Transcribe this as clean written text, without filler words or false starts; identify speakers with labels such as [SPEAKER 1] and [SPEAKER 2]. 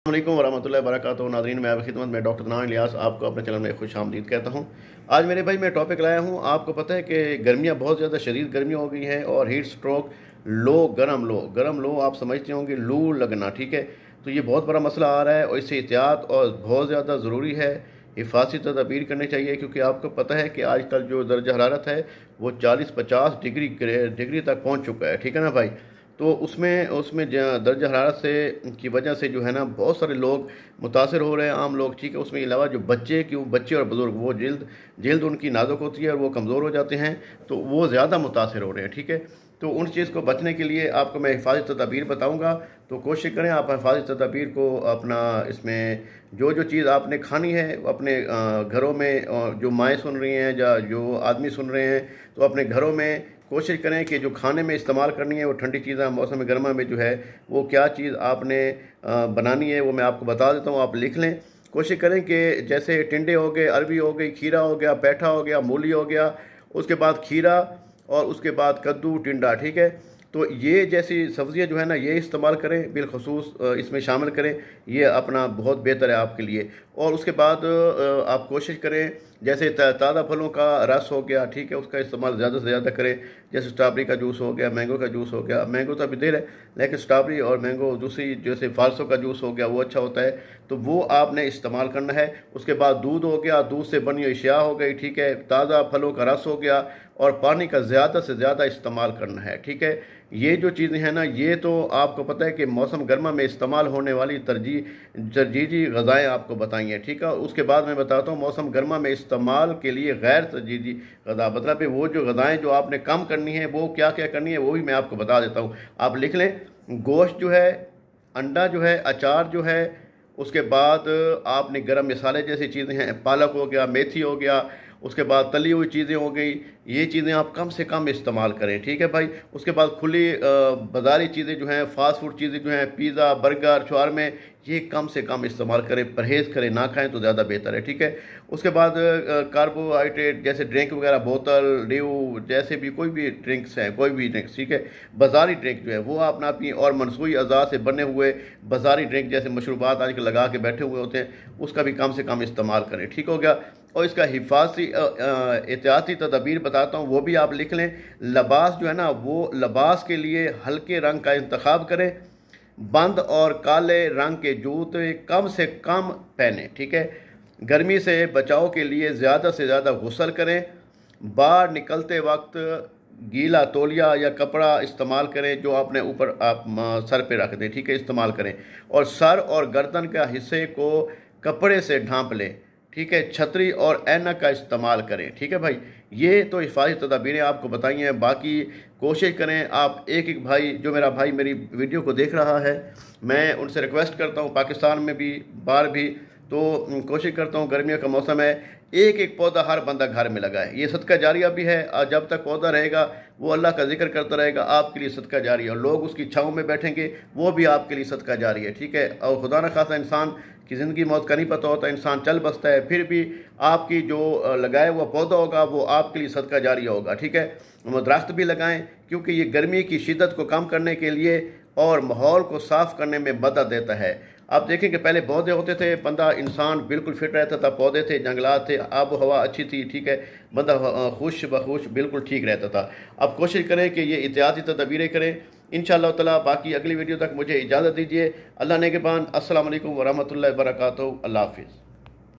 [SPEAKER 1] अस्सलामुअलैकुम वरहमतुल्लाहि वबरकातुहू। नाज़रीन, मैं आपकी खिदमत में डॉक्टर नान इलियास आपको अपने चैनल में खुश आमदीद कहता हूँ। आज मेरे भाई मैं टॉपिक लाया हूँ। आपको पता है कि गर्मियाँ बहुत ज़्यादा शदीद गर्मियाँ हो गई हैं और हीट स्ट्रोक, गर्म लो आप समझते होंगे लू लगना, ठीक है। तो ये बहुत बड़ा मसला आ रहा है और इससे एहतियात और बहुत ज़्यादा ज़रूरी है, हिफाजती तदबीर करनी चाहिए, क्योंकि आपको पता है कि आजकल जो दर्जा हरारत है वो 40-50 डिग्री तक पहुँच चुका है, ठीक है ना भाई। तो उसमें उसमें दर्जा हरारत से की वजह से जो है ना बहुत सारे लोग मुतासर हो रहे हैं, आम लोग, ठीक है। उसमें अलावा जो बच्चे और बुज़ुर्ग, वो जल्द उनकी नाजुक होती है और वो कमज़ोर हो जाते हैं, तो वो ज़्यादा मुतासर हो रहे हैं, ठीक है। तो उन चीज़ को बचने के लिए आपको मैं हिफाजती तदबीर बताऊँगा, तो कोशिश करें आप हिफाजती तदबीर को अपना इसमें जो चीज़ आपने खानी है अपने घरों में, जो माएँ सुन रही हैं या जो आदमी सुन रहे हैं, तो अपने घरों में कोशिश करें कि जो खाने में इस्तेमाल करनी है वो ठंडी चीज़ें, मौसम गर्मा में जो है वो क्या चीज़ आपने बनानी है वो मैं आपको बता देता हूँ, आप लिख लें। कोशिश करें कि जैसे टिंडे हो गए, अरबी हो गई, खीरा हो गया, पैठा हो गया, मूली हो गया, उसके बाद खीरा और उसके बाद कद्दू, टिंडा, ठीक है। तो ये जैसी सब्ज़ियाँ जो है ना ये इस्तेमाल करें, बिलखसूस इसमें शामिल करें, ये अपना बहुत बेहतर है आपके लिए। और उसके बाद आप कोशिश करें जैसे ताज़ा फलों का रस हो गया, ठीक है, उसका इस्तेमाल ज़्यादा से ज़्यादा करें। जैसे स्ट्रॉबेरी का जूस हो गया, मैंगो का जूस हो गया, मैंगो तो अभी देर है, लेकिन स्ट्रॉबेरी और मैंगो दूसरी जैसे फालसो का जूस हो गया वो अच्छा होता है, तो वो आपने इस्तेमाल करना है। उसके बाद दूध हो गया, दूध से बनी हुई अशिया हो गई, ठीक है, ताज़ा फलों का रस हो गया, और पानी का ज़्यादा से ज़्यादा इस्तेमाल करना है, ठीक है। ये जो चीज़ें हैं ना ये तो आपको पता है कि मौसम गर्मा में इस्तेमाल होने वाली तरजीही ग़ज़ाएँ आपको बताई हैं, ठीक है। उसके बाद मैं बताता हूँ मौसम गर्मा में इस्तेमाल के लिए गैर तरजीही ग़ज़ा, मतलब वो जो ग़ज़ाएँ जो आपने कम करनी है वो क्या क्या करनी है वो भी मैं आपको बता देता हूँ, आप लिख लें। गोश्त जो है, अंडा जो है, अचार जो है, उसके बाद आपने गरम मसाले जैसी चीज़ें हैं, पालक हो गया, मेथी हो गया, उसके बाद तली हुई चीज़ें हो गई, ये चीज़ें आप कम से कम इस्तेमाल करें, ठीक है भाई। उसके बाद खुली बाज़ारी चीज़ें जो हैं, फास्ट फूड चीज़ें जो हैं, पिज़्ज़ा, बर्गर, शवारमे, ये कम से कम इस्तेमाल करें, परहेज़ करें, ना खाएं तो ज़्यादा बेहतर है, ठीक है। उसके बाद कार्बोहाइड्रेट जैसे ड्रिंक वगैरह, बोतल, ड्यू, जैसे भी कोई भी ड्रिंक्स हैं, कोई भी ड्रिंक्स, ठीक है, बाज़ारी ड्रिंक जो है वो आप ना पिएँ। और मनसूई अज़ा से बने हुए बाज़ारी ड्रिंक जैसे मशरूबात आजकल लगा के बैठे हुए होते हैं, उसका भी कम से कम इस्तेमाल करें, ठीक हो गया। और इसका हिफाजती एहतियाती तदबीर बताता हूँ, वो भी आप लिख लें। लिबास जो है ना वो लिबास के लिए हल्के रंग का इंतखाब करें, बंद और काले रंग के जूते कम से कम पहने, ठीक है। गर्मी से बचाव के लिए ज़्यादा से ज़्यादा गुस्ल करें। बाहर निकलते वक्त गीला तौलिया या कपड़ा इस्तेमाल करें जो आपने ऊपर आप सर पे रख दें, ठीक है, इस्तेमाल करें। और सर और गर्दन का हिस्से को कपड़े से ढांप लें, ठीक है। छतरी और ऐनक का इस्तेमाल करें, ठीक है भाई। ये तो हिफाजती तदाबीरें आपको बताई हैं। बाकी कोशिश करें आप एक भाई, जो मेरा भाई मेरी वीडियो को देख रहा है, मैं उनसे रिक्वेस्ट करता हूँ, पाकिस्तान में भी बाहर भी, तो कोशिश करता हूँ, गर्मियों का मौसम है, एक पौधा हर बंदा घर में लगाए। ये सदका जारिया भी है, जब तक पौधा रहेगा वो अल्लाह का जिक्र करता रहेगा, आपके लिए सदका जारी है। और लोग उसकी छाँव में बैठेंगे, वो भी आपके लिए सदका जारी है, ठीक है। और खुदा न खासा इंसान की ज़िंदगी मौत का नहीं पता होता, इंसान चल बसता है, फिर भी आपकी जो लगाए हुआ पौधा होगा वो आपके लिए सदका जारी होगा, ठीक है। दरख्त भी लगाएं, क्योंकि ये गर्मी की शिद्दत को कम करने के लिए और माहौल को साफ़ करने में मदद देता है। आप देखें कि पहले पौधे होते थे, बंदा इंसान बिल्कुल फिट रहता था, पौधे थे, जंगलात थे, आब हवा अच्छी थी, ठीक है, बंदा खुश बखुश बिल्कुल ठीक रहता था। अब कोशिश करें कि ये एहतियाती तदबीरें करें इंशाअल्लाह ताला। बाकी अगली वीडियो तक मुझे इजाज़त दीजिए। अल्लाह नेगहबान। अस्सलाम वालेकुम वरहमतुल्लाहि वबरकातुहू। अल्लाह हाफ़िज़।